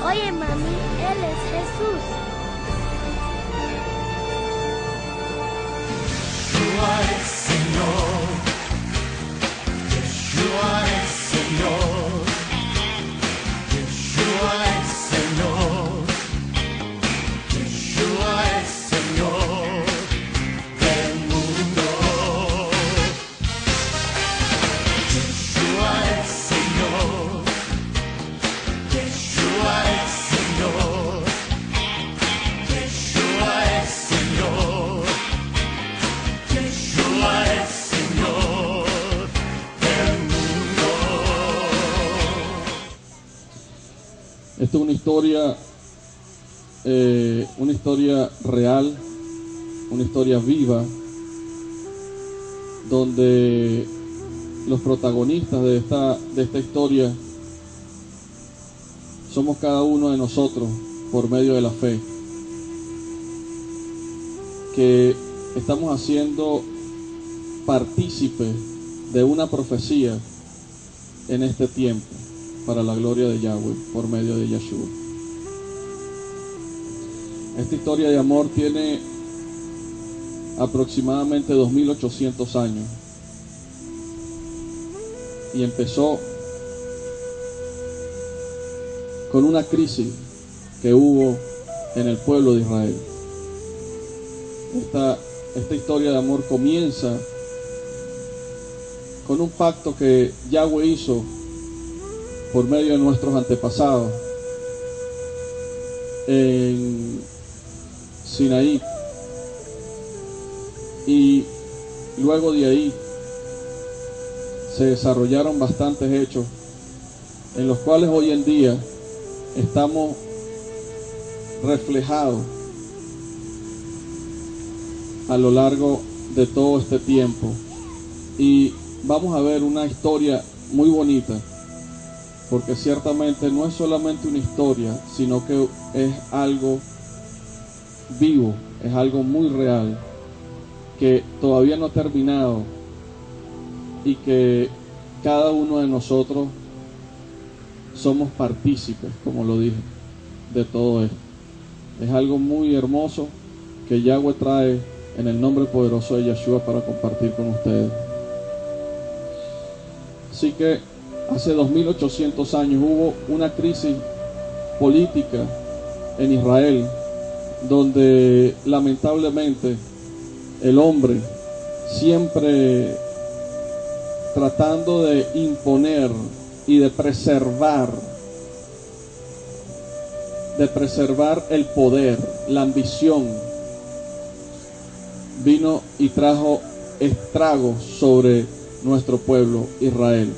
Oye, mami, Él es Jesús. Yeshua es Señor. Yeshua es Señor. Yeshua es Señor. Yeshua es Señor del mundo. Yeshua es Señor. Yeshua es Señor. Yeshua es Señor. Yeshua es Señor del mundo. Esta es una historia real, una historia viva, donde los protagonistas de esta historia somos cada uno de nosotros por medio de la fe, que estamos haciendo partícipes de una profecía en este tiempo para la gloria de Yahweh por medio de Yeshua. Esta historia de amor tiene aproximadamente 2800 años y empezó con una crisis que hubo en el pueblo de Israel. Esta historia de amor comienza con un pacto que Yahweh hizo por medio de nuestros antepasados en Sinaí, y luego de ahí se desarrollaron bastantes hechos en los cuales hoy en día estamos reflejados a lo largo de todo este tiempo, y vamos a ver una historia muy bonita, porque ciertamente no es solamente una historia, sino que es algo vivo, es algo muy real, que todavía no ha terminado, y que cada uno de nosotros somos partícipes, como lo dije, de todo esto. Es algo muy hermoso que Yahweh trae en el nombre poderoso de Yeshua para compartir con ustedes. Así que hace 2800 años hubo una crisis política en Israel, donde lamentablemente el hombre, siempre tratando de imponer y de preservar el poder, la ambición, vino y trajo estragos sobre nuestro pueblo Israel.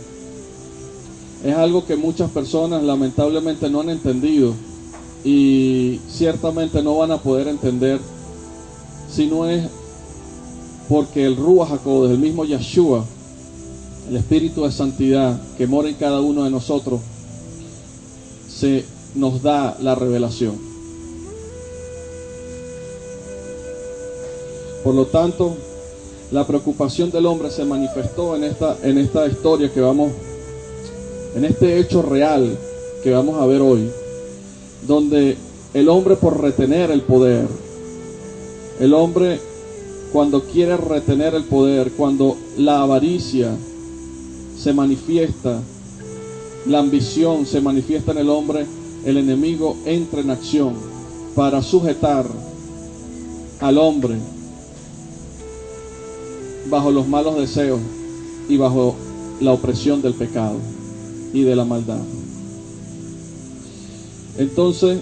Es algo que muchas personas lamentablemente no han entendido, y ciertamente no van a poder entender si no es porque el Ruach HaKodesh, el mismo Yeshua, el Espíritu de Santidad que mora en cada uno de nosotros, se nos da la revelación. Por lo tanto, la preocupación del hombre se manifestó en esta historia que vamos, en este hecho real que vamos a ver hoy, donde el hombre, por retener el poder, el hombre cuando quiere retener el poder, cuando la avaricia se manifiesta, la ambición se manifiesta en el hombre, el enemigo entra en acción para sujetar al hombre bajo los malos deseos y bajo la opresión del pecado y de la maldad. Entonces,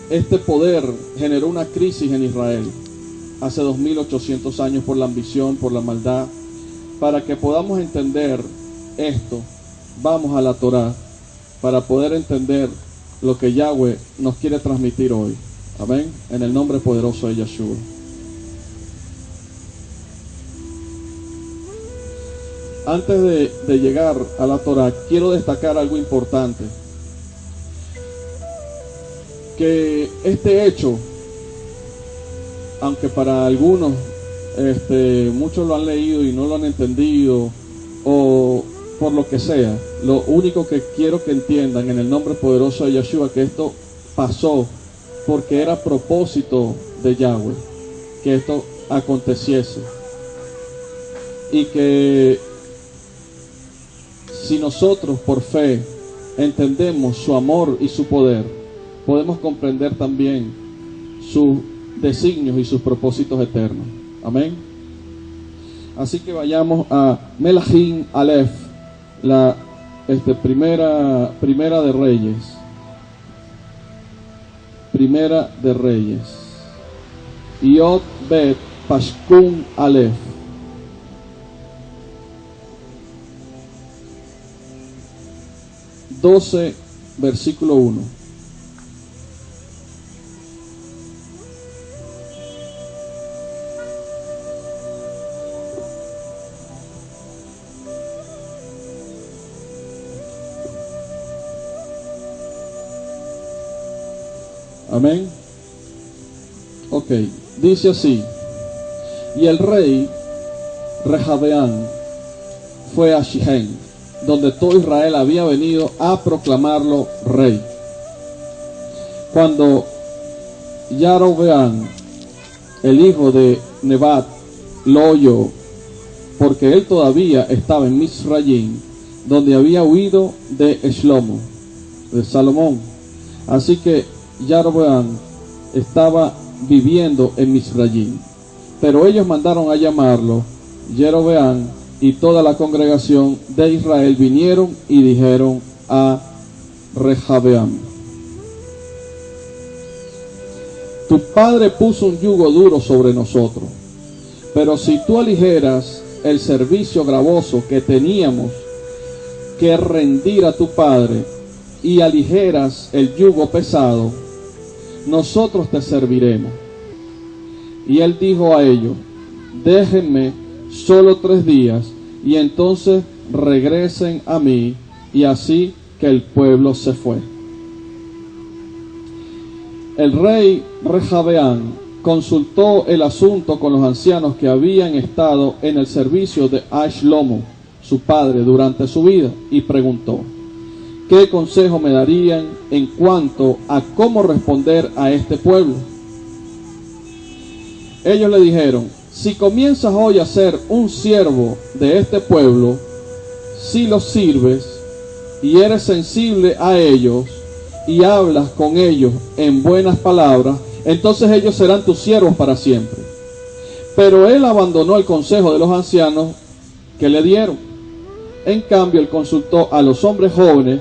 este poder generó una crisis en Israel hace 2800 años por la ambición, por la maldad. Para que podamos entender esto, vamos a la Torá para poder entender lo que Yahweh nos quiere transmitir hoy. Amén. En el nombre poderoso de Yeshua. Antes de llegar a la Torá, quiero destacar algo importante. Que este hecho, aunque para algunos muchos lo han leído y no lo han entendido, o por lo que sea. Lo único que quiero que entiendan en el nombre poderoso de Yeshua, que esto pasó porque era propósito de Yahweh que esto aconteciese, y que si nosotros por fe entendemos su amor y su poder, podemos comprender también sus designios y sus propósitos eternos. Amén. Así que vayamos a Melahim Aleph, la primera de Reyes. Primera de Reyes. Yod Bet Pashkun Aleph. Versículo 1. Amén. Ok, dice así: y el rey Rehabeam fue a Shihem, donde todo Israel había venido a proclamarlo rey. Cuando Yarobeam, el hijo de Nebat, lo oyó, porque él todavía estaba en Misrayim, donde había huido de Shlomo, de Salomón. Así que Yarobeam estaba viviendo en Misrayim, pero ellos mandaron a llamarlo. Jerobeam y toda la congregación de Israel vinieron y dijeron a Rehabeam: tu padre puso un yugo duro sobre nosotros, pero si tú aligeras el servicio gravoso que teníamos que rendir a tu padre y aligeras el yugo pesado, nosotros te serviremos. Y él dijo a ellos: déjenme solo 3 días y entonces regresen a mí. Y así que el pueblo se fue. El rey Rehabeam consultó el asunto con los ancianos que habían estado en el servicio de Shlomo, su padre, durante su vida, y preguntó: ¿qué consejo me darían en cuanto a cómo responder a este pueblo? Ellos le dijeron: si comienzas hoy a ser un siervo de este pueblo, si los sirves y eres sensible a ellos y hablas con ellos en buenas palabras, entonces ellos serán tus siervos para siempre. Pero él abandonó el consejo de los ancianos que le dieron. En cambio, él consultó a los hombres jóvenes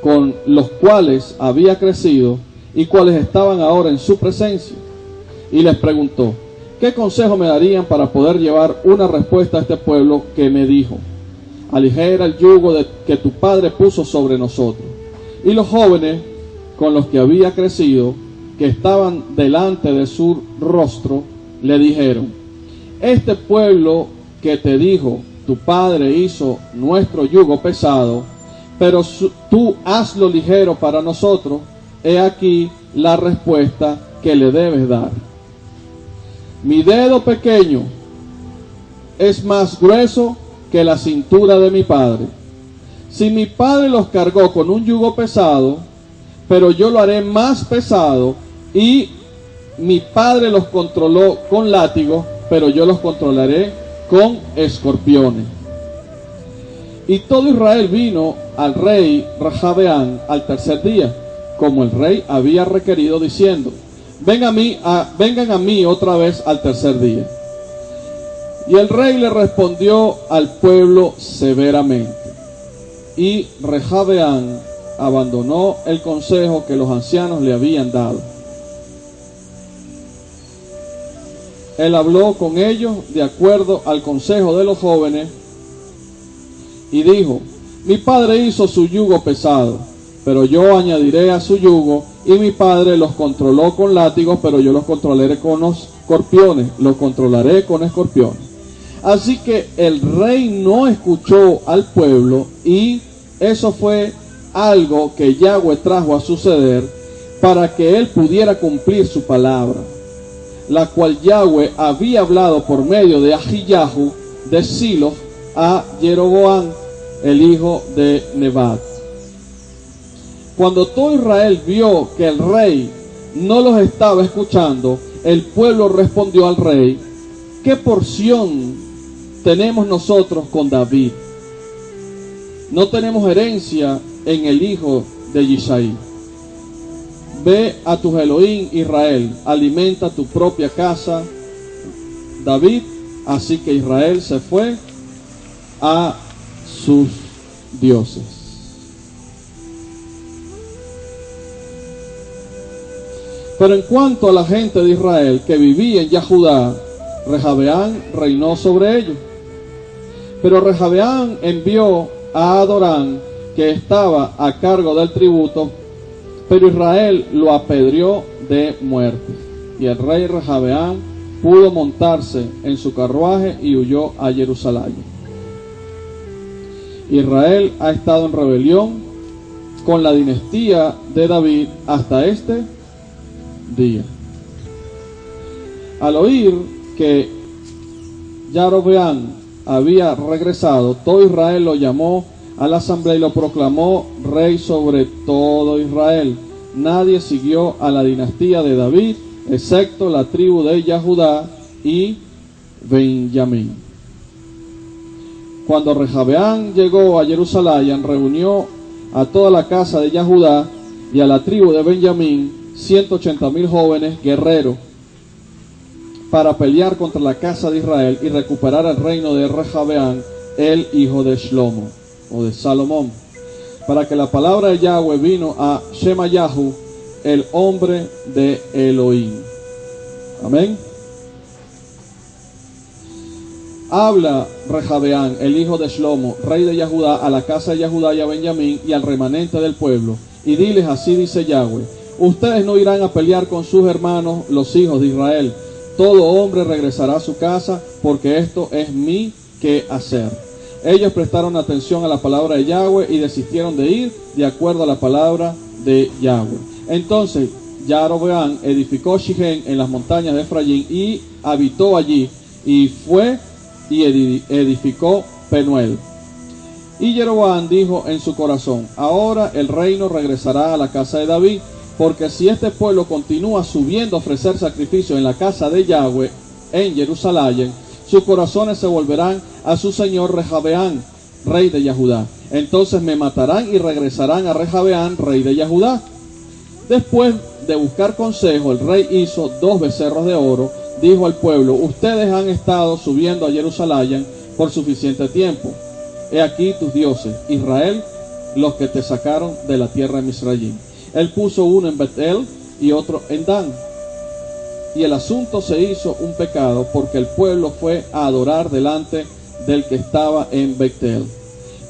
con los cuales había crecido y cuales estaban ahora en su presencia, y les preguntó: ¿qué consejo me darían para poder llevar una respuesta a este pueblo que me dijo: aligera el yugo que tu padre puso sobre nosotros? Y los jóvenes con los que había crecido, que estaban delante de su rostro, le dijeron: este pueblo que te dijo, tu padre hizo nuestro yugo pesado, pero tú hazlo ligero para nosotros. He aquí la respuesta que le debes dar: mi dedo pequeño es más grueso que la cintura de mi padre. Si mi padre los cargó con un yugo pesado, pero yo lo haré más pesado, y mi padre los controló con látigos, pero yo los controlaré con escorpiones. Y todo Israel vino al rey Rehabeam al 3er día, como el rey había requerido, diciendo: vengan a mí otra vez al 3er día. Y el rey le respondió al pueblo severamente, y Rehabeam abandonó el consejo que los ancianos le habían dado. Él habló con ellos de acuerdo al consejo de los jóvenes y dijo: mi padre hizo su yugo pesado, pero yo añadiré a su yugo, y mi padre los controló con látigos, pero yo los controlaré con escorpiones, los controlaré con escorpiones. Así que el rey no escuchó al pueblo, y eso fue algo que Yahweh trajo a suceder para que él pudiera cumplir su palabra, la cual Yahweh había hablado por medio de Ahillahu de Silo a Jeroboam, el hijo de Nebat. Cuando todo Israel vio que el rey no los estaba escuchando, el pueblo respondió al rey: ¿qué porción tenemos nosotros con David? No tenemos herencia en el hijo de Yishai. Ve a tu Elohim Israel, alimenta tu propia casa, David. Así que Israel se fue a sus dioses. Pero en cuanto a la gente de Israel que vivía en Yahudá, Rehabeam reinó sobre ellos. Pero Rehabeam envió a Adorán, que estaba a cargo del tributo, pero Israel lo apedreó de muerte. Y el rey Rehabeam pudo montarse en su carruaje y huyó a Jerusalén. Israel ha estado en rebelión con la dinastía de David hasta este día. Al oír que Yarobeam había regresado, todo Israel lo llamó a la asamblea y lo proclamó rey sobre todo Israel. Nadie siguió a la dinastía de David, excepto la tribu de Yahudá y Benjamín. Cuando Rehabeam llegó a Jerusalén, reunió a toda la casa de Yahudá y a la tribu de Benjamín, 180,000 jóvenes guerreros, para pelear contra la casa de Israel y recuperar el reino de Rehabeam, el hijo de Shlomo, o de Salomón, para que la palabra de Yahweh vino a Shemayahu, el hombre de Elohim. Amén. Habla Rehabeam, el hijo de Shlomo, rey de Yahudá, a la casa de Yahudá y a Benjamín y al remanente del pueblo, y diles: así dice Yahweh: ustedes no irán a pelear con sus hermanos, los hijos de Israel. Todo hombre regresará a su casa, porque esto es mi quehacer. Ellos prestaron atención a la palabra de Yahweh y desistieron de ir de acuerdo a la palabra de Yahweh. Entonces Yarobeam edificó Shichem en las montañas de Efraín y habitó allí, y fue y edificó Penuel. Y Jeroboam dijo en su corazón: ahora el reino regresará a la casa de David, porque si este pueblo continúa subiendo a ofrecer sacrificios en la casa de Yahweh en Jerusalén, sus corazones se volverán a su señor Rehabeam, rey de Yahudá. Entonces me matarán y regresarán a Rehabeam, rey de Yahudá. Después de buscar consejo, el rey hizo 2 becerros de oro. Dijo al pueblo: ustedes han estado subiendo a Jerusalén por suficiente tiempo. He aquí tus dioses, Israel, los que te sacaron de la tierra de Misraim. Él puso uno en Betel y otro en Dan. Y el asunto se hizo un pecado, porque el pueblo fue a adorar delante del que estaba en Betel,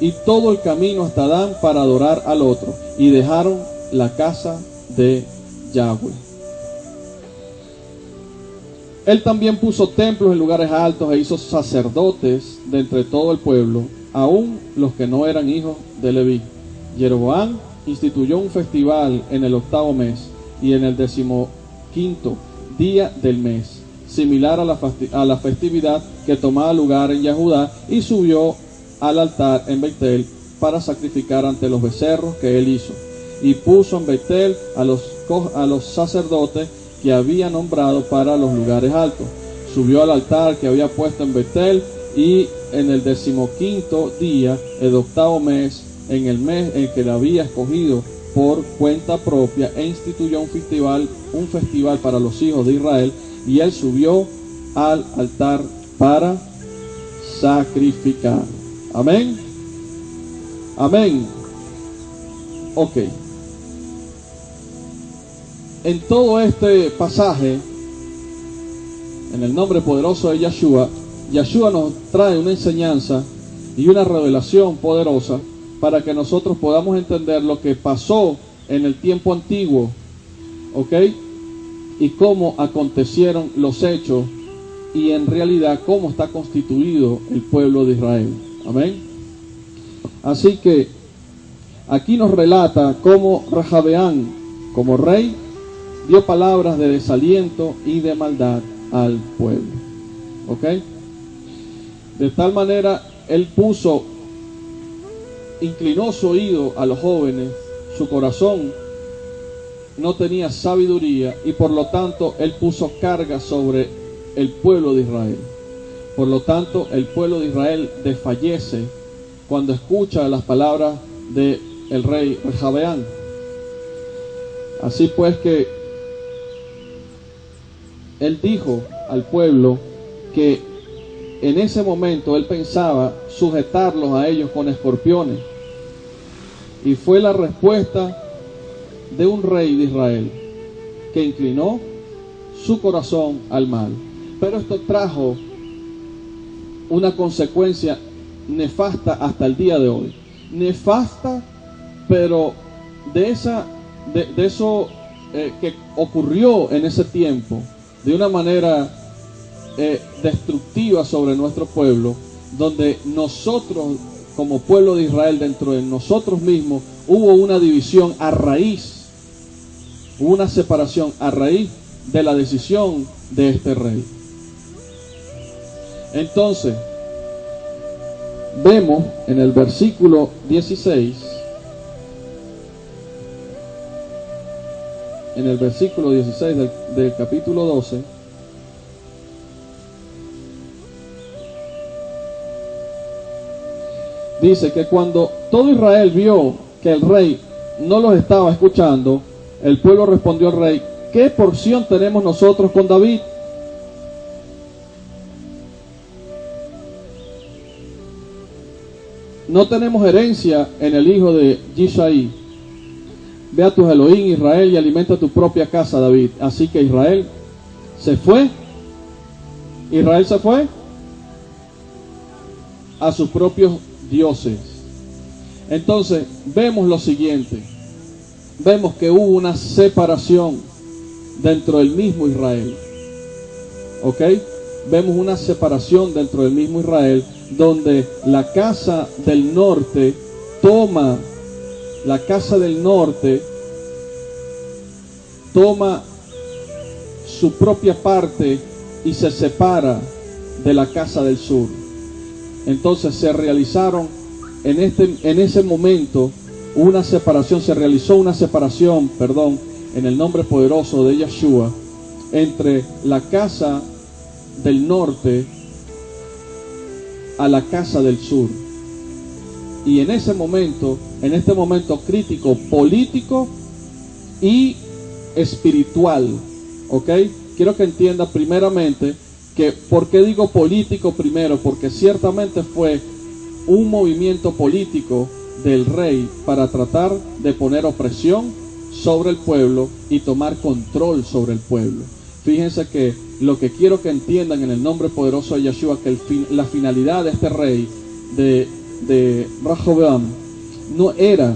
y todo el camino hasta Dan para adorar al otro, y dejaron la casa de Yahweh. Él también puso templos en lugares altos e hizo sacerdotes de entre todo el pueblo, aun los que no eran hijos de Leví. Jeroboam instituyó un festival en el 8º mes y en el 15º día del mes, similar a la festividad que tomaba lugar en Yahudá, y subió al altar en Betel para sacrificar ante los becerros que él hizo, y puso en Betel a los sacerdotes que había nombrado para los lugares altos. Subió al altar que había puesto en Betel, y en el 15º día, el 8º mes, en el mes en que le había escogido por cuenta propia, e instituyó un festival para los hijos de Israel, y él subió al altar para sacrificar. Amén. Amén. Ok. En todo este pasaje, en el nombre poderoso de Yahshua, Yahshua nos trae una enseñanza y una revelación poderosa para que nosotros podamos entender lo que pasó en el tiempo antiguo, ¿ok? Y cómo acontecieron los hechos, y en realidad cómo está constituido el pueblo de Israel. Amén. Así que aquí nos relata cómo Rehabeam, como rey, dio palabras de desaliento y de maldad al pueblo, ¿ok? De tal manera, él puso inclinó su oído a los jóvenes, su corazón no tenía sabiduría y por lo tanto él puso carga sobre el pueblo de Israel. Por lo tanto, el pueblo de Israel desfallece cuando escucha las palabras del rey Rehabeam. Así pues que él dijo al pueblo que en ese momento él pensaba sujetarlos a ellos con escorpiones. Y fue la respuesta de un rey de Israel que inclinó su corazón al mal. Pero esto trajo una consecuencia nefasta hasta el día de hoy. Nefasta, pero de eso que ocurrió en ese tiempo, de una manera destructiva sobre nuestro pueblo, donde nosotros como pueblo de Israel, dentro de nosotros mismos, hubo una división a raíz, hubo una separación a raíz de la decisión de este rey. Entonces, vemos en el versículo 16, del capítulo 12, dice que cuando todo Israel vio que el rey no los estaba escuchando, el pueblo respondió al rey: ¿qué porción tenemos nosotros con David? No tenemos herencia en el hijo de Yishai. Ve a tus Elohim, Israel, y alimenta tu propia casa, David. Así que Israel se fue a sus propios dioses. Entonces vemos lo siguiente: vemos que hubo una separación dentro del mismo Israel. ¿Ok? Vemos una separación dentro del mismo Israel, donde la casa del norte toma su propia parte y se separa de la casa del sur. Entonces se realizaron en ese momento se realizó una separación, en el nombre poderoso de Yeshua, entre la casa del norte a la casa del sur. Y en este momento crítico, político y espiritual, ¿ok? Quiero que entienda primeramente que, ¿por qué digo político primero? Porque ciertamente fue un movimiento político del rey para tratar de poner opresión sobre el pueblo y tomar control sobre el pueblo. Fíjense que lo que quiero que entiendan en el nombre poderoso de Yeshua, que la finalidad de este rey de Rehabeam no era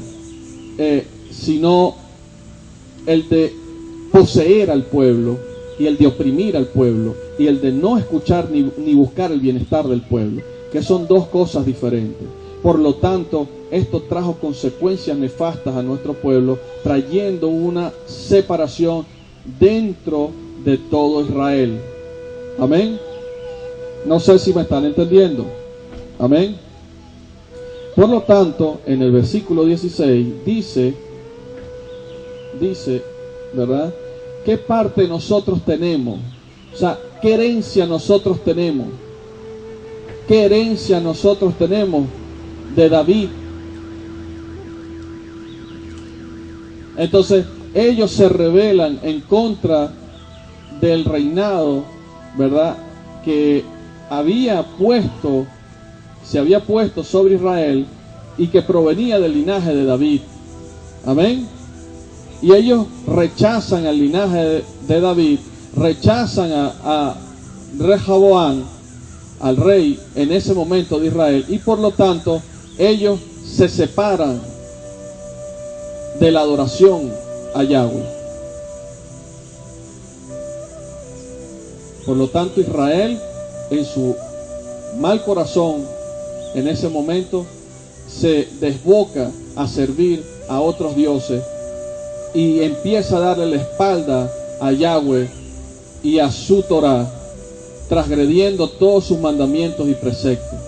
sino el de poseer al pueblo y el de oprimir al pueblo y el de no escuchar ni buscar el bienestar del pueblo, que son dos cosas diferentes. Por lo tanto, esto trajo consecuencias nefastas a nuestro pueblo, trayendo una separación dentro de todo Israel. Amén. No sé si me están entendiendo. Amén. Por lo tanto, en el versículo 16 dice, ¿verdad? ¿Qué parte nosotros tenemos? O sea, ¿qué herencia nosotros tenemos? ¿Qué herencia nosotros tenemos de David? Entonces, ellos se rebelan en contra del reinado, ¿verdad?, que se había puesto sobre Israel y que provenía del linaje de David. Amén. Y ellos rechazan al linaje de David, rechazan a Rehabeam, al rey en ese momento de Israel, y por lo tanto ellos se separan de la adoración a Yahweh. Por lo tanto, Israel, en su mal corazón, en ese momento, se desboca a servir a otros dioses y empieza a darle la espalda a Yahweh y a su Torah, transgrediendo todos sus mandamientos y preceptos.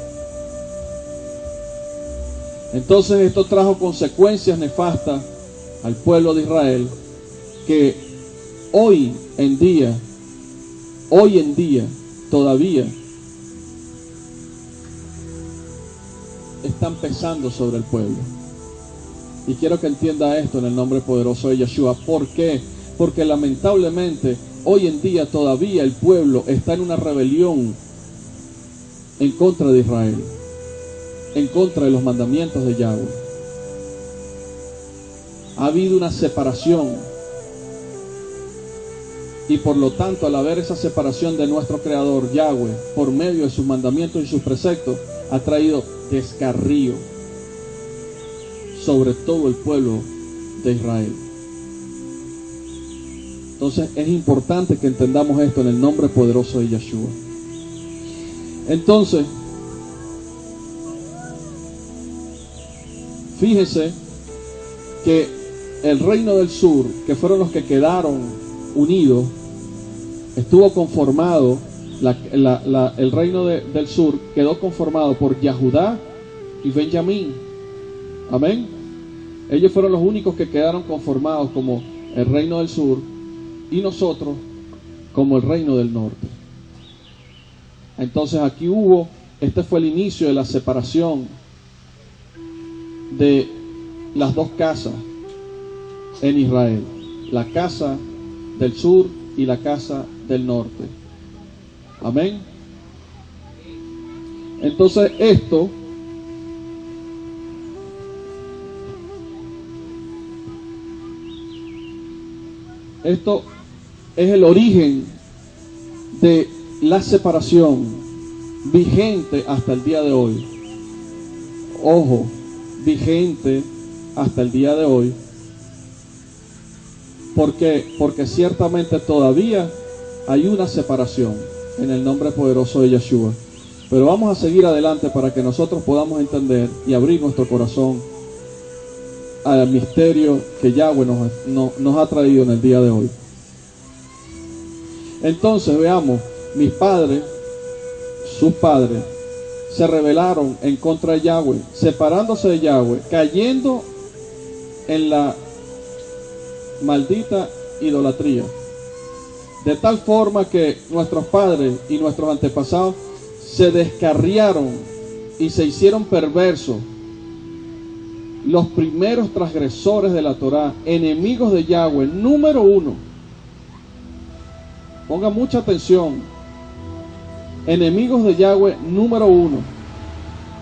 Entonces esto trajo consecuencias nefastas al pueblo de Israel, que hoy en día, todavía están pesando sobre el pueblo. Y quiero que entienda esto en el nombre poderoso de Yeshua. ¿Por qué? Porque lamentablemente hoy en día todavía el pueblo está en una rebelión en contra de Israel, en contra de los mandamientos de Yahweh. Ha habido una separación, y por lo tanto, al haber esa separación de nuestro Creador Yahweh por medio de sus mandamientos y sus preceptos, ha traído descarrío sobre todo el pueblo de Israel. Entonces es importante que entendamos esto en el nombre poderoso de Yeshua. Entonces, fíjense que el reino del sur, que fueron los que quedaron unidos, estuvo conformado, el reino del sur quedó conformado por Yahudá y Benjamín. Amén. Ellos fueron los únicos que quedaron conformados como el reino del sur, y nosotros como el reino del norte. Entonces aquí este fue el inicio de la separación de las dos casas en Israel, la casa del sur y la casa del norte. Amén. Entonces esto es el origen de la separación vigente hasta el día de hoy. Ojo, vigente hasta el día de hoy. ¿Por qué? Porque ciertamente todavía hay una separación en el nombre poderoso de Yeshua. Pero vamos a seguir adelante para que nosotros podamos entender y abrir nuestro corazón al misterio que Yahweh nos ha traído en el día de hoy. Entonces veamos, mis padres, sus padres, se rebelaron en contra de Yahweh, separándose de Yahweh, cayendo en la maldita idolatría, de tal forma que nuestros padres y nuestros antepasados se descarriaron y se hicieron perversos. Los primeros transgresores de la Torá, enemigos de Yahweh, número uno. Ponga mucha atención. Enemigos de Yahweh, número uno.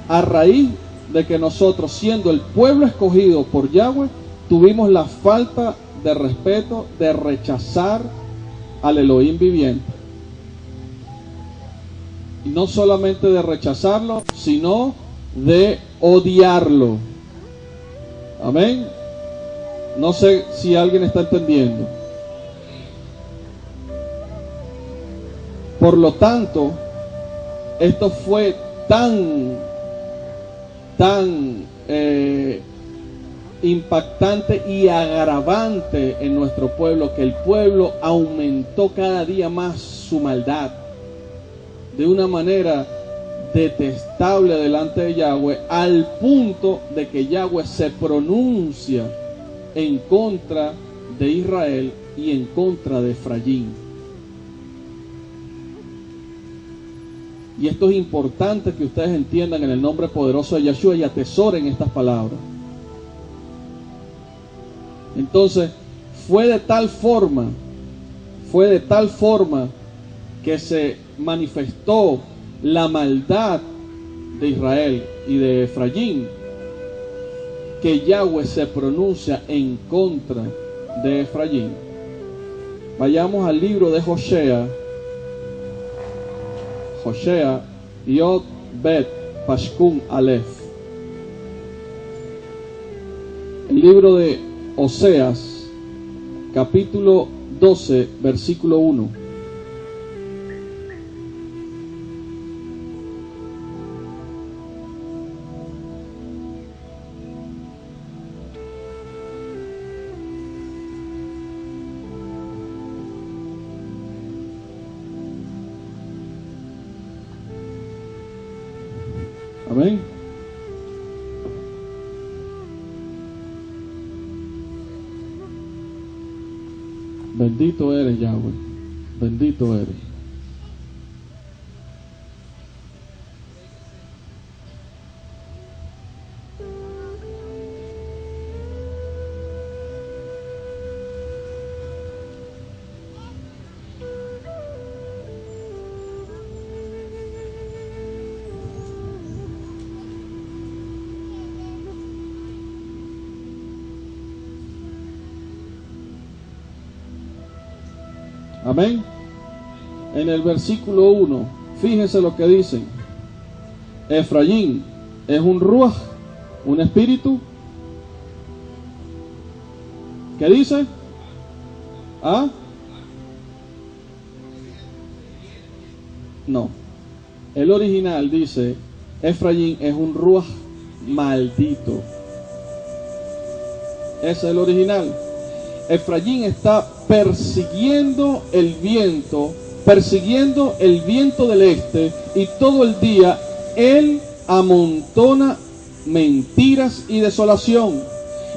A raíz de que nosotros, siendo el pueblo escogido por Yahweh, tuvimos la falta de respeto de rechazar al Elohim viviente. Y no solamente de rechazarlo, sino de odiarlo. Amén. No sé si alguien está entendiendo. Por lo tanto, esto fue tan impactante y agravante en nuestro pueblo, que el pueblo aumentó cada día más su maldad de una manera detestable delante de Yahweh, al punto de que Yahweh se pronuncia en contra de Israel y en contra de Efraín. Y esto es importante que ustedes entiendan en el nombre poderoso de Yeshua y atesoren estas palabras. Entonces, fue de tal forma que se manifestó la maldad de Israel y de Efraín, que Yahweh se pronuncia en contra de Efraín. Vayamos al libro de Hosea, Yod Bet Pashkun Aleph. El libro de Oseas, capítulo 12, versículo 1. Amén. Bendito eres, Yahweh. Bendito eres. Amén. En el versículo 1, fíjense lo que dicen. Efraín es un ruaj, un espíritu. ¿Qué dice? ¿Ah? No. El original dice, Efraín es un ruaj maldito. Ese es el original. Efraín está persiguiendo el viento del este, y todo el día él amontona mentiras y desolación.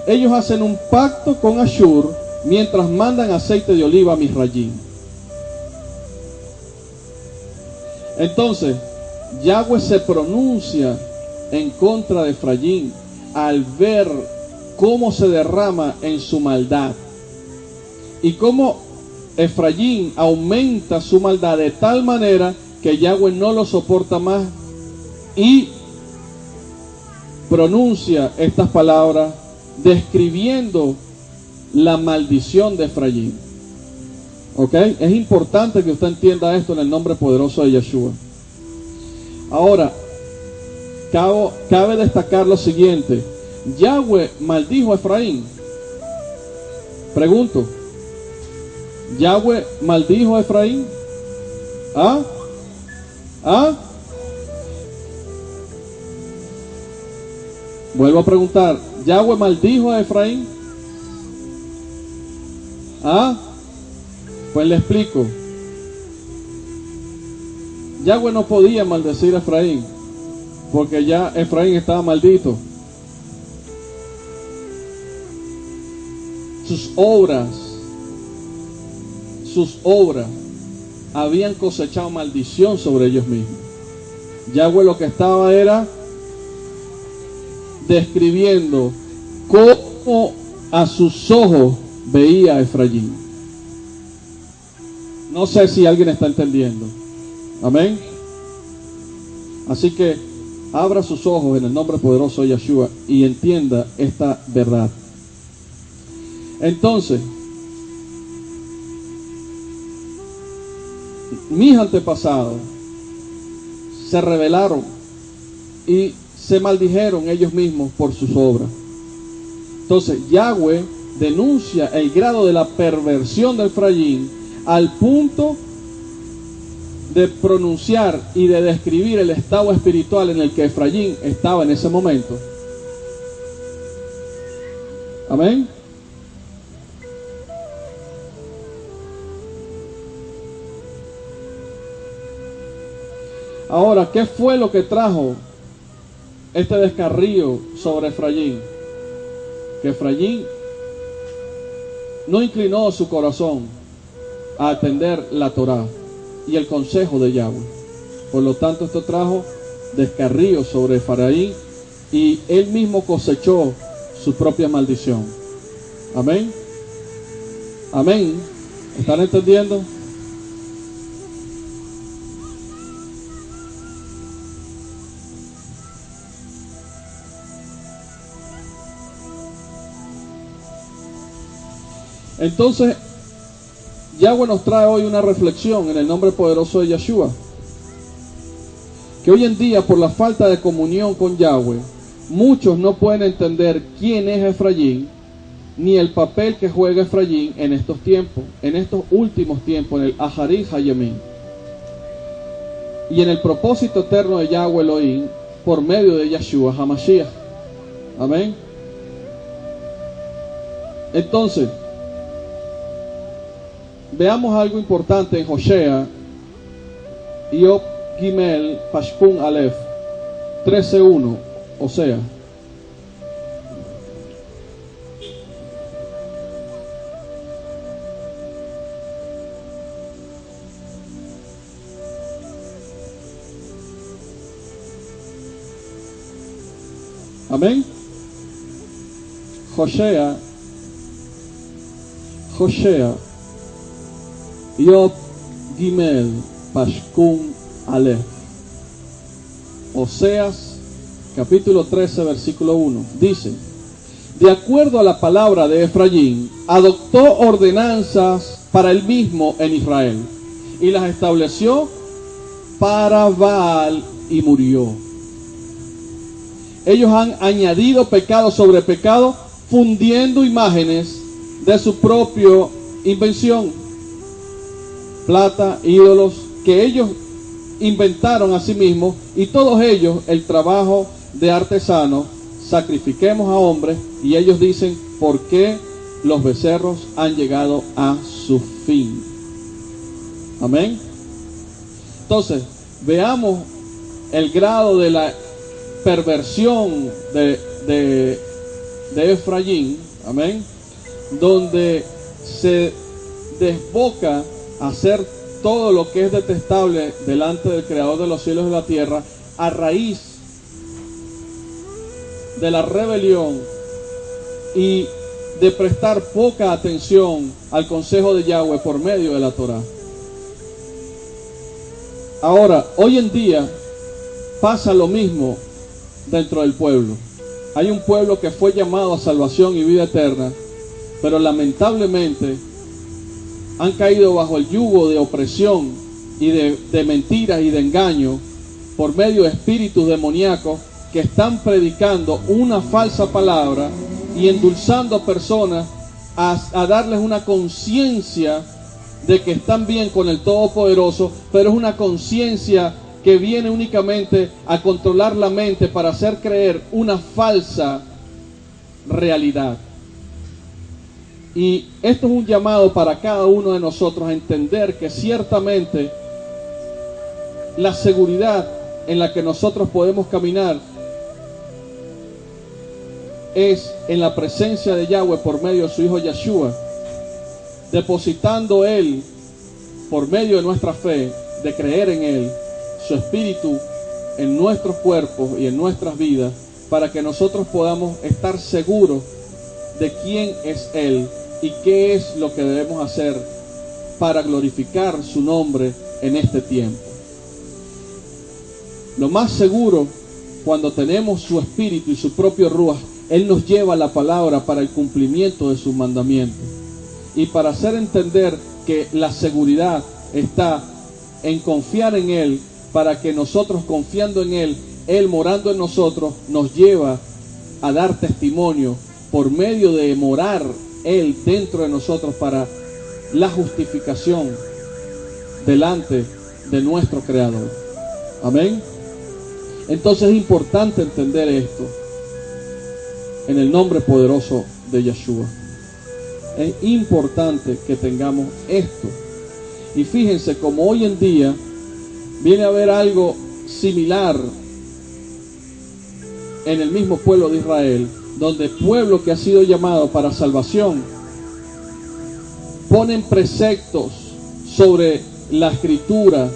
Ellos hacen un pacto con Ashur mientras mandan aceite de oliva a Misrayim. Entonces, Yahweh se pronuncia en contra de Efraín al ver cómo se derrama en su maldad. Y cómo Efraín aumenta su maldad de tal manera que Yahweh no lo soporta más y pronuncia estas palabras describiendo la maldición de Efraín. ¿Ok? Es importante que usted entienda esto en el nombre poderoso de Yeshua. Ahora, cabe destacar lo siguiente. Yahweh maldijo a Efraín. Pregunto. Yahweh maldijo a Efraín. ¿Ah? ¿Ah? Vuelvo a preguntar. ¿Yahweh maldijo a Efraín? ¿Ah? Pues le explico. Yahweh no podía maldecir a Efraín, porque ya Efraín estaba maldito. Sus obras habían cosechado maldición sobre ellos mismos. Yahweh lo que estaba era describiendo cómo a sus ojos veía a Efraín. No sé si alguien está entendiendo. Amén. Así que abra sus ojos en el nombre poderoso de Yeshua y entienda esta verdad. Entonces, mis antepasados se rebelaron y se maldijeron ellos mismos por sus obras. Entonces Yahweh denuncia el grado de la perversión de Efraín al punto de pronunciar y de describir el estado espiritual en el que Efraín estaba en ese momento. Amén. Ahora, ¿qué fue lo que trajo este descarrío sobre Efraín? Que Efraín no inclinó su corazón a atender la Torá y el consejo de Yahweh. Por lo tanto, esto trajo descarrío sobre Efraín y él mismo cosechó su propia maldición. Amén. Amén. ¿Están entendiendo? Entonces, Yahweh nos trae hoy una reflexión en el nombre poderoso de Yeshua. Que hoy en día, por la falta de comunión con Yahweh, muchos no pueden entender quién es Efraín, ni el papel que juega Efraín en estos tiempos, en estos últimos tiempos, en el Aharit Hayamim. Y en el propósito eterno de Yahweh Elohim, por medio de Yeshua HaMashiach. Amén. Entonces, veamos algo importante en Hosea, Iob Gimel Pashkun Aleph 13:1, o sea, Amén. Joshea, Yod Gimel, Pashkun Aleph. Oseas, capítulo 13, versículo 1. Dice: de acuerdo a la palabra de Efraín, adoptó ordenanzas para él mismo en Israel, y las estableció para Baal y murió. Ellos han añadido pecado sobre pecado, fundiendo imágenes de su propia invención, plata, ídolos que ellos inventaron a sí mismos, y todos ellos el trabajo de artesanos. Sacrifiquemos a hombres, y ellos dicen: ¿por qué los becerros han llegado a su fin? Amén. Entonces, veamos el grado de la perversión de Efraín, amén, donde se desboca a hacer todo lo que es detestable delante del Creador de los cielos y de la tierra, a raíz de la rebelión y de prestar poca atención al consejo de Yahweh por medio de la Torá. Ahora, hoy en día pasa lo mismo dentro del pueblo. Hay un pueblo que fue llamado a salvación y vida eterna, pero lamentablemente han caído bajo el yugo de opresión y de mentiras y de engaño por medio de espíritus demoníacos que están predicando una falsa palabra y endulzando a personas a darles una conciencia de que están bien con el Todopoderoso, pero es una conciencia que viene únicamente a controlar la mente para hacer creer una falsa realidad. Y esto es un llamado para cada uno de nosotros a entender que ciertamente la seguridad en la que nosotros podemos caminar es en la presencia de Yahweh por medio de su Hijo Yeshua, depositando Él por medio de nuestra fe, de creer en Él, su Espíritu en nuestros cuerpos y en nuestras vidas, para que nosotros podamos estar seguros de quién es Él y qué es lo que debemos hacer para glorificar su nombre en este tiempo. Lo más seguro, cuando tenemos su Espíritu y su propio Ruach, Él nos lleva la palabra para el cumplimiento de sus mandamientos y para hacer entender que la seguridad está en confiar en Él, para que nosotros, confiando en Él, Él morando en nosotros, nos lleva a dar testimonio por medio de morar Él dentro de nosotros para la justificación delante de nuestro Creador. Amén. Entonces es importante entender esto en el nombre poderoso de Yeshua. Es importante que tengamos esto. Y fíjense como hoy en día viene a haber algo similar en el mismo pueblo de Israel, donde pueblo que ha sido llamado para salvación ponen preceptos sobre la escritura,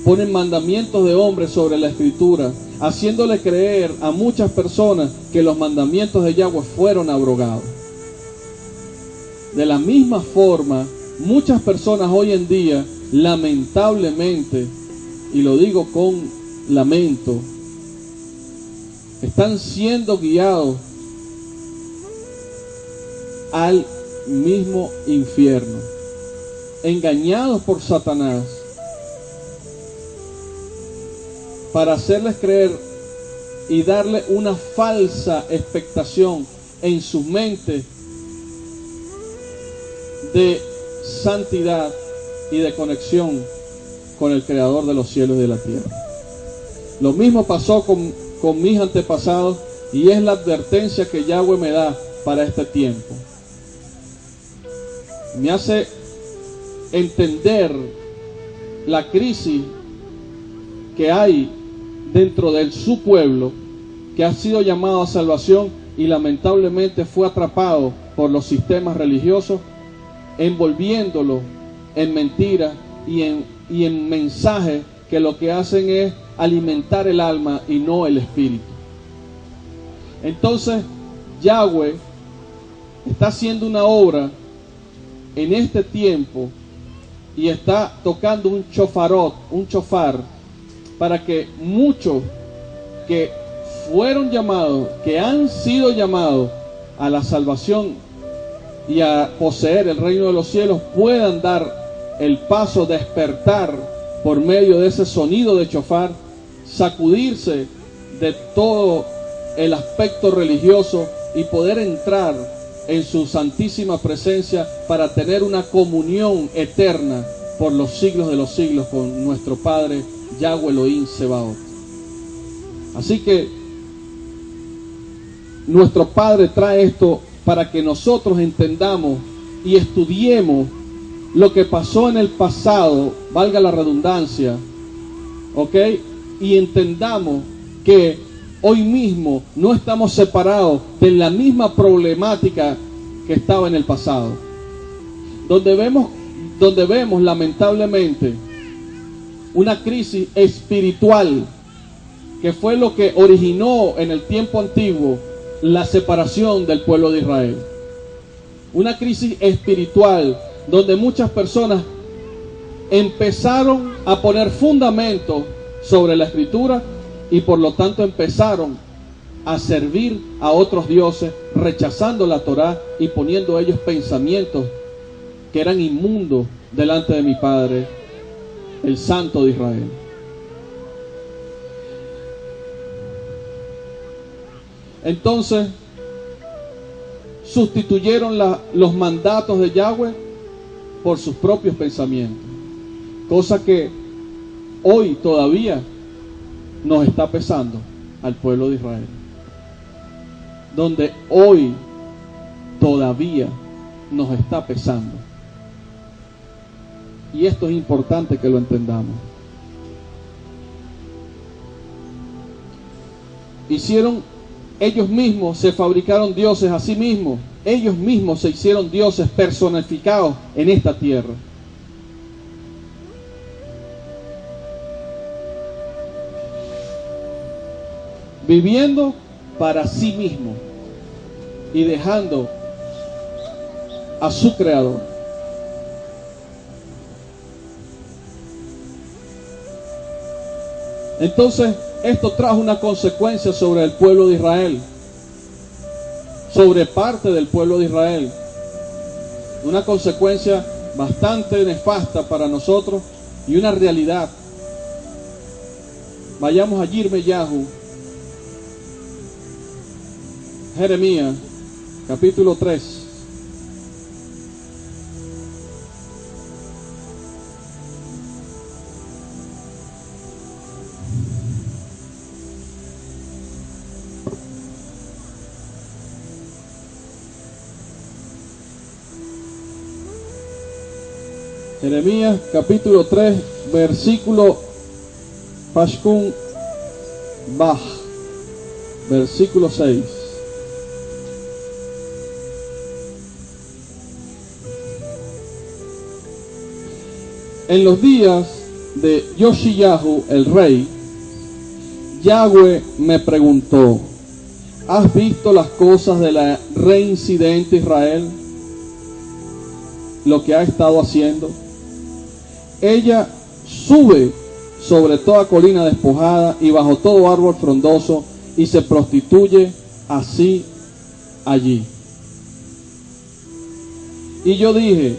ponen mandamientos de hombres sobre la escritura, haciéndole creer a muchas personas que los mandamientos de Yahweh fueron abrogados. De la misma forma, muchas personas hoy en día, lamentablemente, y lo digo con lamento, están siendo guiados al mismo infierno, engañados por Satanás, para hacerles creer y darle una falsa expectación en sus mentes de santidad y de conexión con el Creador de los cielos y de la tierra. Lo mismo pasó con mis antepasados, y es la advertencia que Yahweh me da para este tiempo. Me hace entender la crisis que hay dentro de su pueblo, que ha sido llamado a salvación y lamentablemente fue atrapado por los sistemas religiosos, envolviéndolo en mentiras y en mensajes que lo que hacen es alimentar el alma y no el espíritu. Entonces, Yahweh está haciendo una obra en este tiempo y está tocando un shofar, para que muchos que fueron llamados, que han sido llamados a la salvación y a poseer el reino de los cielos, puedan dar el paso, despertar por medio de ese sonido de shofar, sacudirse de todo el aspecto religioso y poder entrar en su santísima presencia para tener una comunión eterna por los siglos de los siglos con nuestro Padre Yahweh Elohim Sebaot. Así que nuestro Padre trae esto para que nosotros entendamos y estudiemos lo que pasó en el pasado, valga la redundancia, ¿ok? Y entendamos que hoy mismo no estamos separados de la misma problemática que estaba en el pasado. Donde vemos lamentablemente una crisis espiritual que fue lo que originó en el tiempo antiguo la separación del pueblo de Israel. Una crisis espiritual donde muchas personas empezaron a poner fundamentos sobre la escritura y por lo tanto empezaron a servir a otros dioses, rechazando la Torá y poniendo ellos pensamientos que eran inmundos delante de mi Padre, el Santo de Israel. Entonces sustituyeron los mandatos de Yahweh por sus propios pensamientos, cosa que hoy todavía nos está pesando al pueblo de Israel, donde hoy todavía nos está pesando, y esto es importante que lo entendamos. Ellos mismos se fabricaron dioses a sí mismos. Ellos mismos se hicieron dioses personificados en esta tierra. Viviendo para sí mismos y dejando a su creador. Entonces, esto trajo una consecuencia sobre el pueblo de Israel, sobre parte del pueblo de Israel, una consecuencia bastante nefasta para nosotros y una realidad. Vayamos a Yirmeyahu, Jeremías, capítulo 3. Jeremías capítulo 3, versículo Pashkun Bach, versículo 6. En los días de Yoshiyahu el rey, Yahweh me preguntó: ¿has visto las cosas de la reincidente Israel? Lo que ha estado haciendo. Ella sube sobre toda colina despojada y bajo todo árbol frondoso y se prostituye así allí. Y yo dije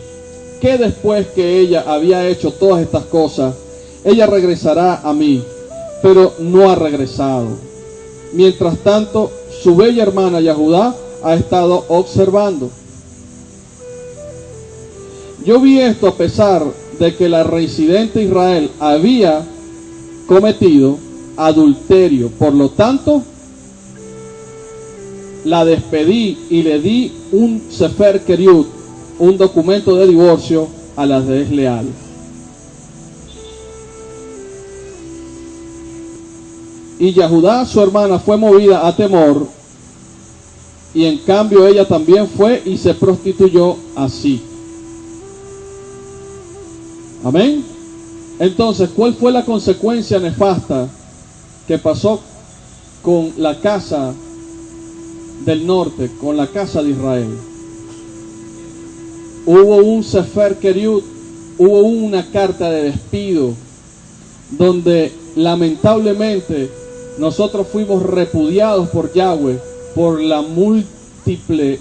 que después que ella había hecho todas estas cosas, ella regresará a mí, pero no ha regresado. Mientras tanto, su bella hermana Yahudá ha estado observando. Yo vi esto a pesar de que la reincidente Israel había cometido adulterio. Por lo tanto, la despedí y le di un Sefer Keriut, un documento de divorcio a la desleal. Y Yahudá, su hermana, fue movida a temor, y en cambio ella también fue y se prostituyó así. Amén. Entonces, ¿cuál fue la consecuencia nefasta que pasó con la casa del norte con la casa de Israel. Hubo un Sefer Keriut, hubo una carta de despido, donde lamentablemente nosotros fuimos repudiados por Yahweh por la múltiple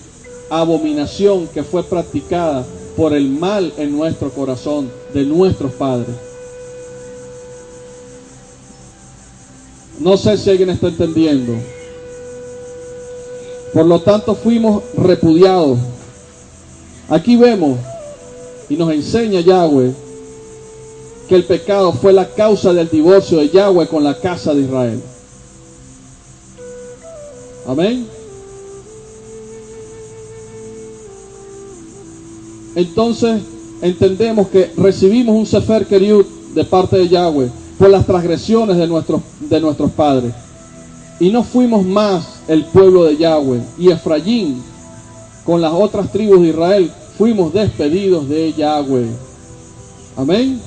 abominación que fue practicada por el mal en nuestro corazón de nuestros padres. No sé si alguien está entendiendo. Por lo tanto, fuimos repudiados. Aquí vemos y nos enseña Yahweh que el pecado fue la causa del divorcio de Yahweh con la casa de Israel. Amén. Entonces entendemos que recibimos un Sefer Keriut de parte de Yahweh por las transgresiones de nuestros padres. Y no fuimos más el pueblo de Yahweh. Y Efraín, con las otras tribus de Israel, fuimos despedidos de Yahweh. Amén.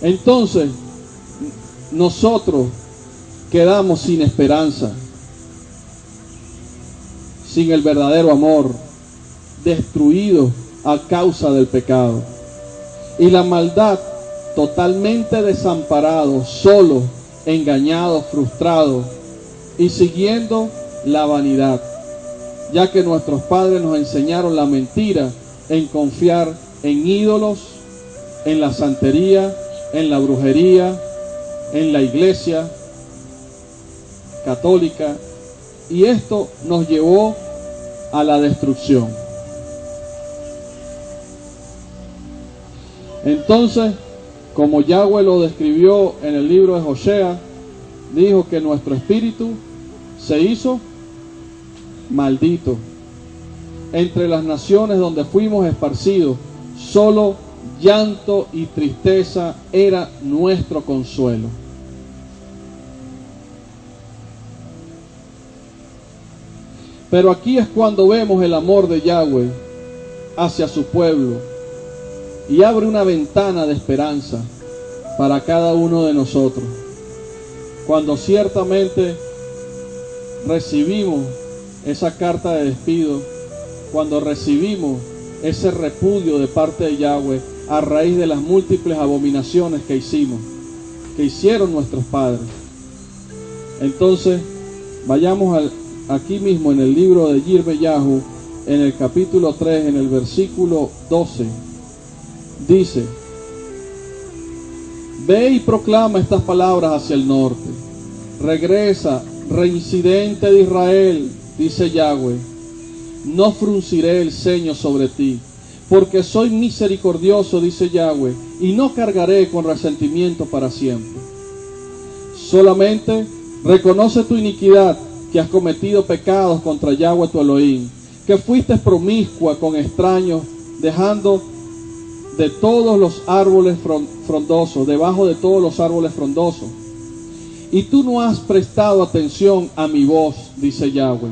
Entonces, nosotros quedamos sin esperanza, sin el verdadero amor, destruidos a causa del pecado. Y la maldad, totalmente desamparados, solos, engañados, frustrados y siguiendo la vanidad, ya que nuestros padres nos enseñaron la mentira en confiar en ídolos, en la santería, en la brujería, en la iglesia católica, y esto nos llevó a la destrucción. Entonces, como Yahweh lo describió en el libro de Hosea, dijo que nuestro espíritu se hizo maldito. Entre las naciones donde fuimos esparcidos, solo llanto y tristeza era nuestro consuelo. Pero aquí es cuando vemos el amor de Yahweh hacia su pueblo y abre una ventana de esperanza para cada uno de nosotros. Cuando ciertamente recibimos esa carta de despido, cuando recibimos ese repudio de parte de Yahweh a raíz de las múltiples abominaciones que hicieron nuestros padres. Entonces, vayamos aquí mismo en el libro de Yirmeyahu, en el capítulo 3, en el versículo 12. Dice: ve y proclama estas palabras hacia el norte. Regresa, reincidente de Israel, dice Yahweh. No frunciré el ceño sobre ti, porque soy misericordioso, dice Yahweh, y no cargaré con resentimiento para siempre. Solamente reconoce tu iniquidad, que has cometido pecados contra Yahweh tu Elohim, que fuiste promiscua con extraños, dejando de todos los árboles frondosos, debajo de todos los árboles frondosos. Y tú no has prestado atención a mi voz, dice Yahweh.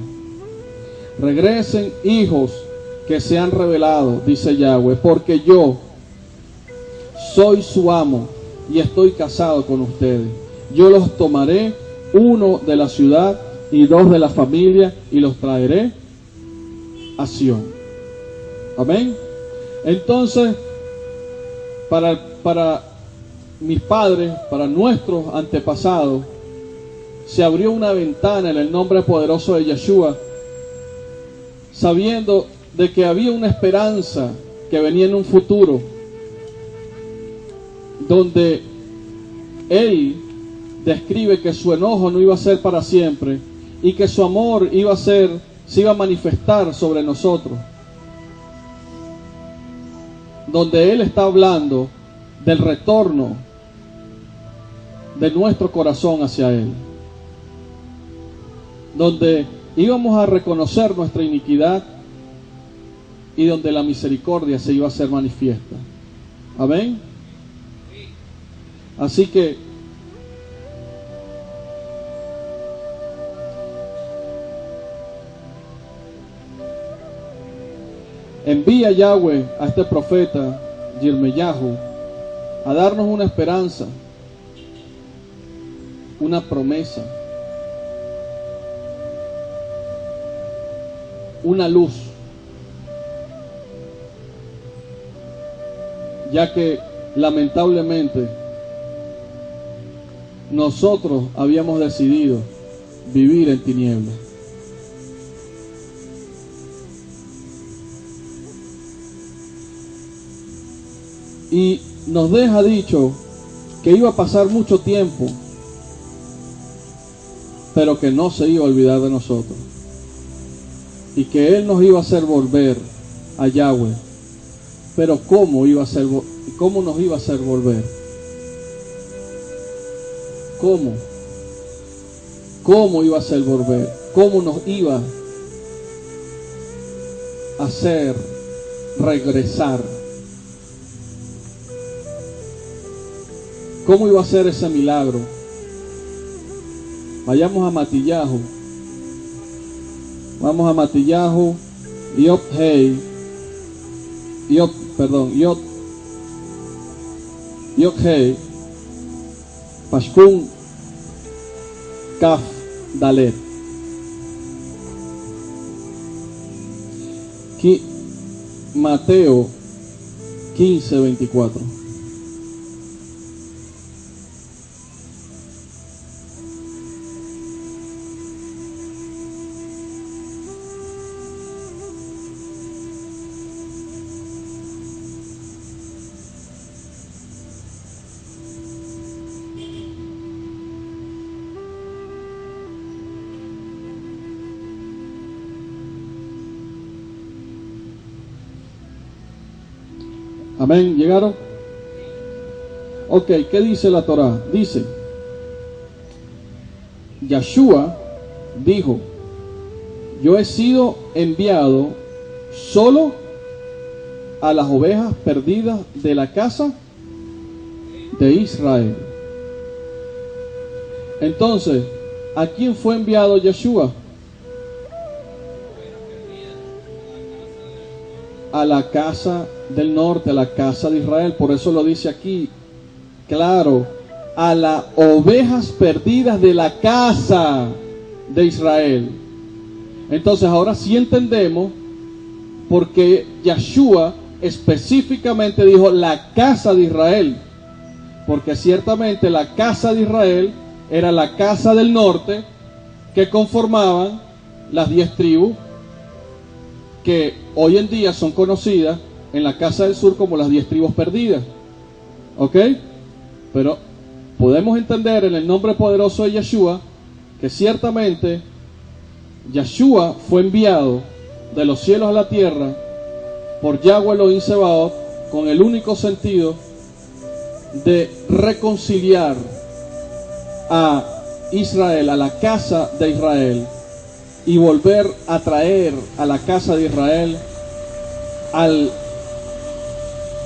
Regresen, hijos que se han rebelado, dice Yahweh, porque yo soy su amo y estoy casado con ustedes. Yo los tomaré, uno de la ciudad y dos de la familia, y los traeré a Sión. Amén. Entonces, para mis padres, para nuestros antepasados, se abrió una ventana en el nombre poderoso de Yeshua, sabiendo de que había una esperanza que venía en un futuro, donde Él describe que su enojo no iba a ser para siempre y que su amor se iba a manifestar sobre nosotros, donde Él está hablando del retorno de nuestro corazón hacia Él, donde íbamos a reconocer nuestra iniquidad y donde la misericordia se iba a hacer manifiesta. Amén. Así que envía Yahweh a este profeta Yirmeyahu a darnos una esperanza, una promesa, una luz, ya que lamentablemente nosotros habíamos decidido vivir en tinieblas. Y nos deja dicho que iba a pasar mucho tiempo, pero que no se iba a olvidar de nosotros, y que Él nos iba a hacer volver a Yahweh. Pero ¿cómo nos iba a hacer volver? ¿Cómo iba a hacer volver? ¿Cómo nos iba a hacer regresar? ¿Cómo iba a ser ese milagro? Vayamos a Matillahu. Vamos a Matillahu, Yod Hei, Pashkun, Kaf, Dalet. Mateo 15:24. Amén, ¿llegaron? Ok, ¿qué dice la Torá? Dice, Yahshua dijo, yo he sido enviado solo a las ovejas perdidas de la casa de Israel. Entonces, ¿a quién fue enviado Yahshua? A la casa del norte, a la casa de Israel. Por eso lo dice aquí, claro, a las ovejas perdidas de la casa de Israel. Entonces ahora sí entendemos por qué Yahshua específicamente dijo la casa de Israel, porque ciertamente la casa de Israel era la casa del norte, que conformaban las 10 tribus que hoy en día son conocidas en la casa del sur como las 10 tribus perdidas. ¿Ok? Pero podemos entender en el nombre poderoso de Yahshua que ciertamente Yahshua fue enviado de los cielos a la tierra por Yahweh Elohim Sebaot con el único sentido de reconciliar a Israel, a la casa de Israel, y volver a traer a la casa de Israel al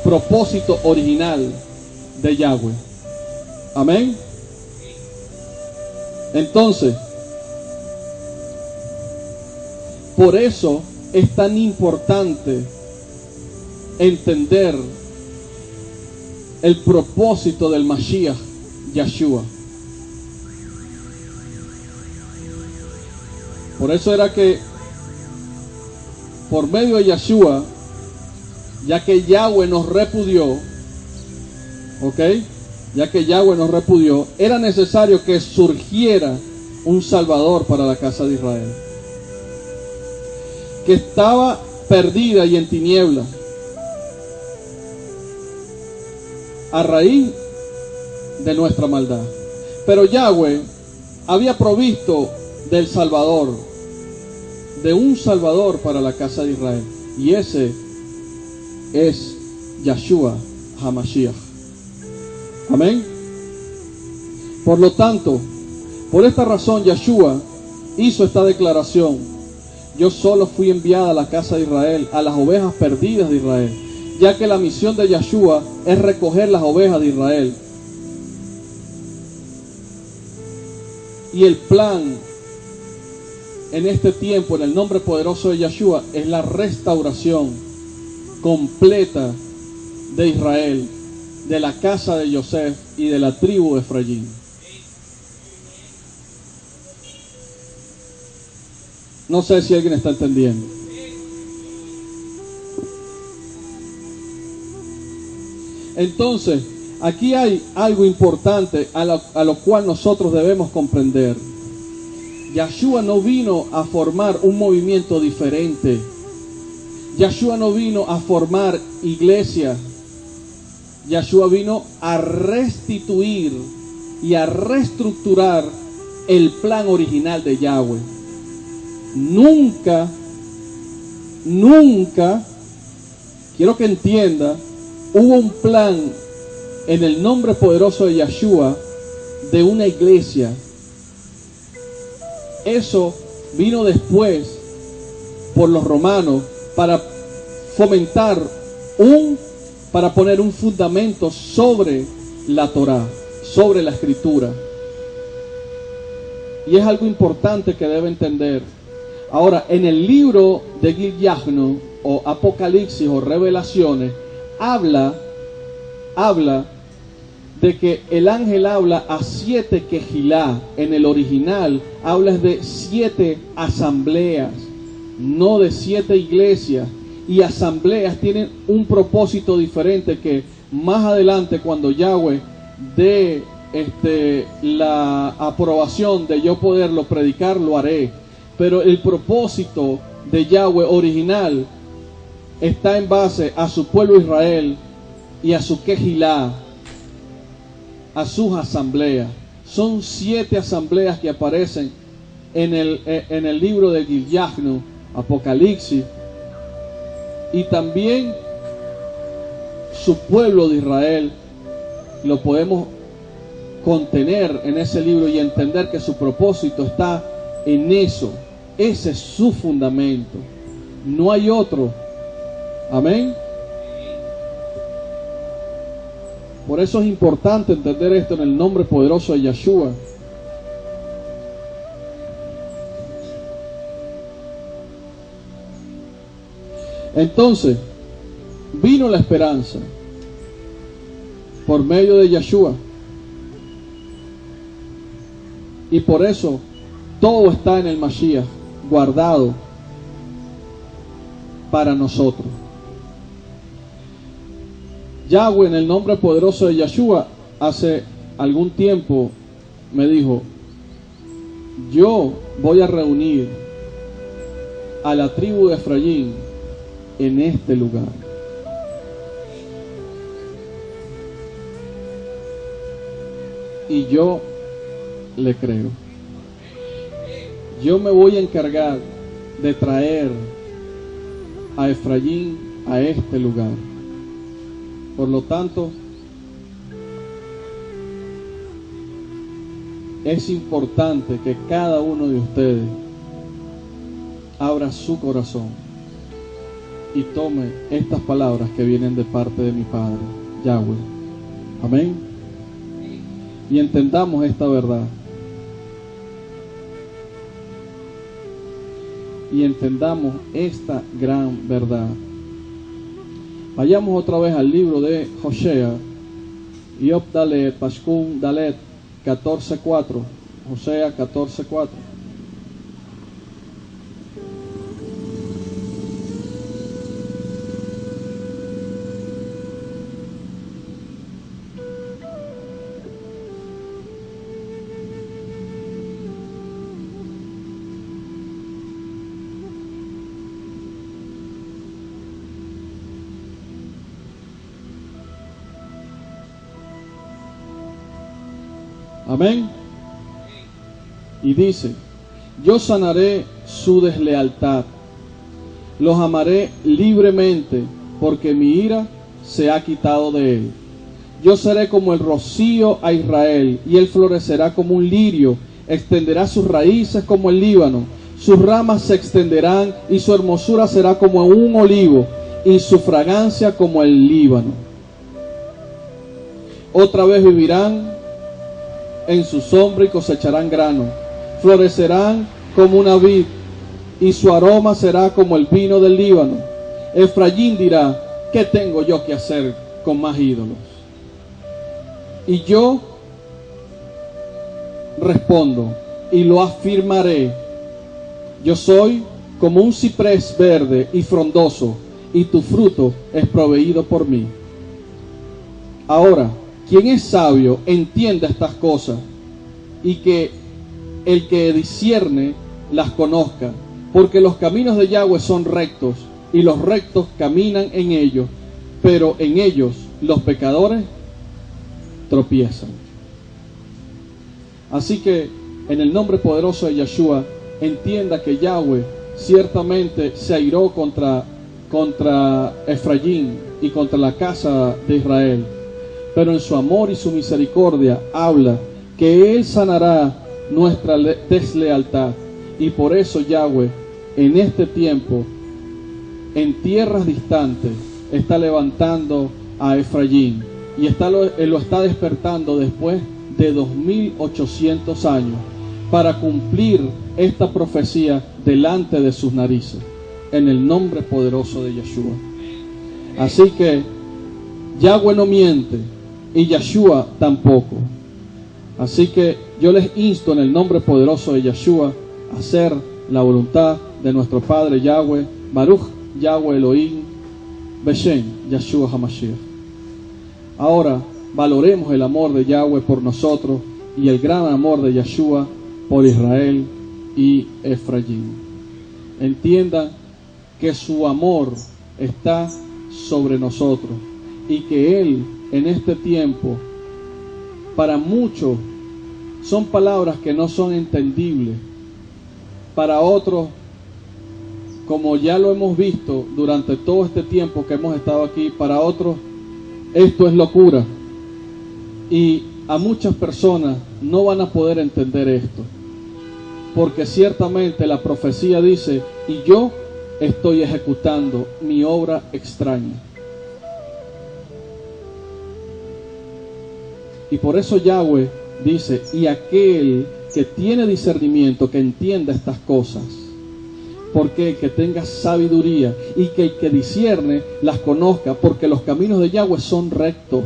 propósito original de Yahweh. Amén. Entonces, por eso es tan importante entender el propósito del Mashiach Yahshua. Por eso era que por medio de Yahshua, ya que Yahweh nos repudió, ¿ok? Ya que Yahweh nos repudió, era necesario que surgiera un Salvador para la casa de Israel, que estaba perdida y en tinieblas a raíz de nuestra maldad. Pero Yahweh había provisto del Salvador, de un Salvador para la casa de Israel, y ese es Yahshua HaMashiach. Amén. Por lo tanto, por esta razón Yahshua hizo esta declaración: yo solo fui enviada a la casa de Israel, a las ovejas perdidas de Israel, ya que la misión de Yahshua es recoger las ovejas de Israel. Y el plan en este tiempo, en el nombre poderoso de Yahshua, es la restauración completa de Israel, de la casa de Yosef y de la tribu de Efraín. No sé si alguien está entendiendo. Entonces, aquí hay algo importante a lo cual nosotros debemos comprender. Yeshua no vino a formar un movimiento diferente. Yeshua no vino a formar iglesia. Yeshua vino a restituir y a reestructurar el plan original de Yahweh. Nunca, quiero que entienda, hubo un plan en el nombre poderoso de Yeshua de una iglesia. Eso vino después por los romanos para fomentar para poner un fundamento sobre la Torá, sobre la escritura. Y es algo importante que debe entender. Ahora, en el libro de Gil-Yahno, o Apocalipsis, o Revelaciones, habla de que el ángel habla a 7 quejilá. En el original habla de 7 asambleas, no de 7 iglesias. Y asambleas tienen un propósito diferente, que más adelante, cuando Yahweh dé la aprobación de yo poderlo predicar, lo haré. Pero el propósito de Yahweh original está en base a su pueblo Israel y a su quejilá, a sus asambleas. Son 7 asambleas que aparecen en el libro de Gil-Yahno, Apocalipsis. Y también su pueblo de Israel lo podemos contener en ese libro y entender que su propósito está en eso. Ese es su fundamento. No hay otro. Amén. Por eso es importante entender esto en el nombre poderoso de Yeshua. Entonces, vino la esperanza por medio de Yeshua. Y por eso todo está en el Mashiach, guardado para nosotros. Yahweh, en el nombre poderoso de Yeshua, hace algún tiempo me dijo: yo voy a reunir a la tribu de Efraín en este lugar. Y yo le creo. Yo me voy a encargar de traer a Efraín a este lugar. Por lo tanto, es importante que cada uno de ustedes abra su corazón y tome estas palabras que vienen de parte de mi Padre, Yahweh. Amén. Y entendamos esta verdad. Y entendamos esta gran verdad. Vayamos otra vez al libro de Hosea, Yop Dalet, Pashkun Dalet 14:4. Hosea 14:4. Amén. Y dice: yo sanaré su deslealtad, los amaré libremente, porque mi ira se ha quitado de él. Yo seré como el rocío a Israel, y él florecerá como un lirio, extenderá sus raíces como el Líbano, sus ramas se extenderán, y su hermosura será como un olivo, y su fragancia como el Líbano. Otra vez vivirán en su sombra y cosecharán grano, florecerán como una vid, y su aroma será como el vino del Líbano. Efraín dirá: ¿qué tengo yo que hacer con más ídolos? Y yo respondo y lo afirmaré: yo soy como un ciprés verde y frondoso, y tu fruto es proveído por mí. Ahora, quien es sabio entienda estas cosas, y que el que discierne las conozca, porque los caminos de Yahweh son rectos, y los rectos caminan en ellos, pero en ellos los pecadores tropiezan. Así que en el nombre poderoso de Yeshua, entienda que Yahweh ciertamente se airó contra Efraín y contra la casa de Israel, pero en su amor y su misericordia habla que Él sanará nuestra deslealtad. Y por eso Yahweh en este tiempo, en tierras distantes, está levantando a Efraín, y lo está despertando después de 2800 años para cumplir esta profecía delante de sus narices, en el nombre poderoso de Yeshua. Así que Yahweh no miente y Yeshua tampoco. Así que yo les insto en el nombre poderoso de Yeshua a hacer la voluntad de nuestro Padre Yahweh, Baruch Yahweh Elohim, Beshem Yeshua HaMashiach. Ahora valoremos el amor de Yahweh por nosotros y el gran amor de Yeshua por Israel y Efraín. Entiendan que su amor está sobre nosotros y que Él en este tiempo, para muchos son palabras que no son entendibles, para otros, como ya lo hemos visto durante todo este tiempo que hemos estado aquí, para otros esto es locura, y a muchas personas no van a poder entender esto, porque ciertamente la profecía dice: y yo estoy ejecutando mi obra extraña. Y por eso Yahweh dice: y aquel que tiene discernimiento, que entienda estas cosas, porque el que tenga sabiduría y que el que discierne las conozca, porque los caminos de Yahweh son rectos,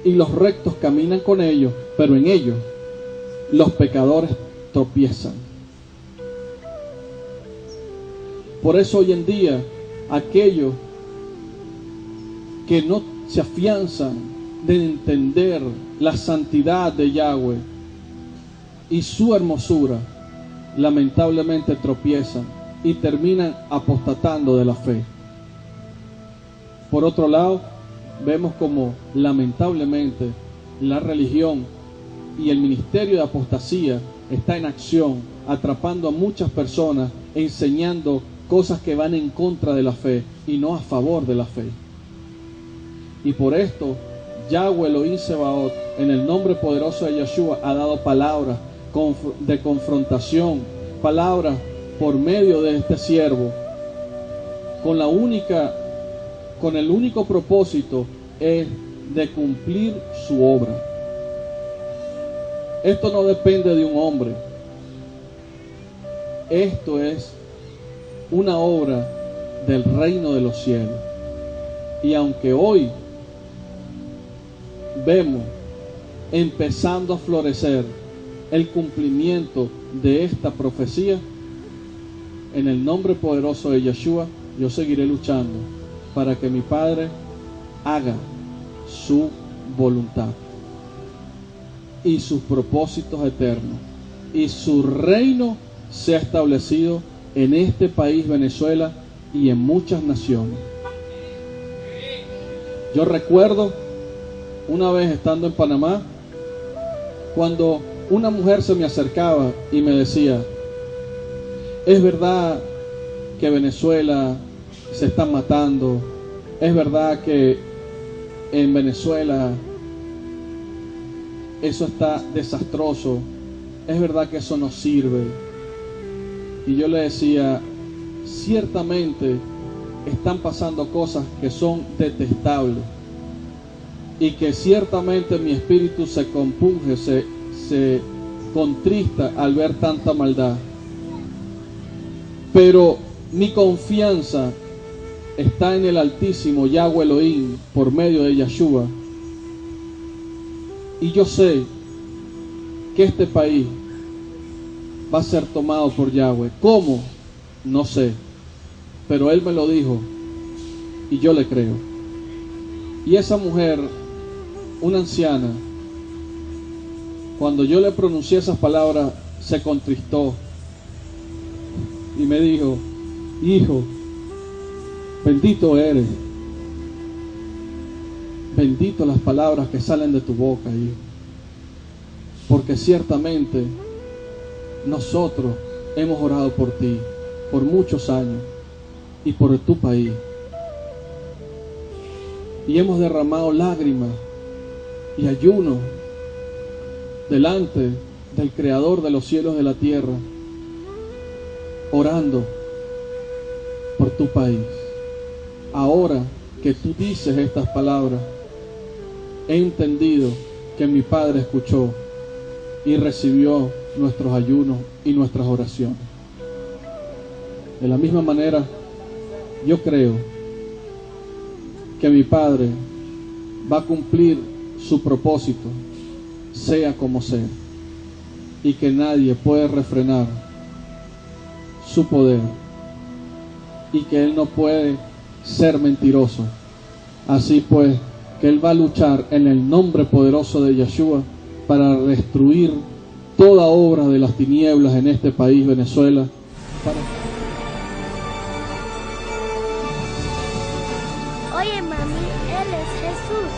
y los rectos caminan con ellos, pero en ellos los pecadores tropiezan. Por eso hoy en día aquellos que no se afianzan de entender la santidad de Yahweh y su hermosura, lamentablemente tropiezan y terminan apostatando de la fe. Por otro lado, vemos como lamentablemente la religión y el ministerio de apostasía está en acción, atrapando a muchas personas, enseñando cosas que van en contra de la fe y no a favor de la fe. Y por esto Yahweh Elohim Sebaot, en el nombre poderoso de Yeshua, ha dado palabras de confrontación, palabras por medio de este siervo, con el único propósito es de cumplir su obra. Esto no depende de un hombre, esto es una obra del reino de los cielos. Y aunque hoy vemos empezando a florecer el cumplimiento de esta profecía, en el nombre poderoso de Yeshua, yo seguiré luchando para que mi Padre haga su voluntad y sus propósitos eternos, y su reino sea establecido en este país Venezuela y en muchas naciones. Yo recuerdo una vez estando en Panamá, cuando una mujer se me acercaba y me decía: es verdad que Venezuela se están matando, es verdad que en Venezuela eso está desastroso, es verdad que eso no sirve. Y yo le decía: ciertamente están pasando cosas que son detestables y que ciertamente mi espíritu se compunge, se contrista al ver tanta maldad, pero mi confianza está en el Altísimo Yahweh Elohim por medio de Yeshua, y yo sé que este país va a ser tomado por Yahweh. ¿Cómo? No sé, pero Él me lo dijo y yo le creo. Y esa mujer, una anciana, cuando yo le pronuncié esas palabras, se contristó y me dijo: hijo, bendito eres, bendito las palabras que salen de tu boca, hijo, porque ciertamente nosotros hemos orado por ti por muchos años y por tu país, y hemos derramado lágrimas y ayuno delante del Creador de los cielos y de la tierra, orando por tu país. Ahora que tú dices estas palabras, he entendido que mi Padre escuchó y recibió nuestros ayunos y nuestras oraciones. De la misma manera, yo creo que mi Padre va a cumplir su propósito, sea como sea, y que nadie puede refrenar su poder, y que Él no puede ser mentiroso. Así pues, que Él va a luchar en el nombre poderoso de Yeshua para destruir toda obra de las tinieblas en este país, Venezuela. Oye, mami, Él es Jesús.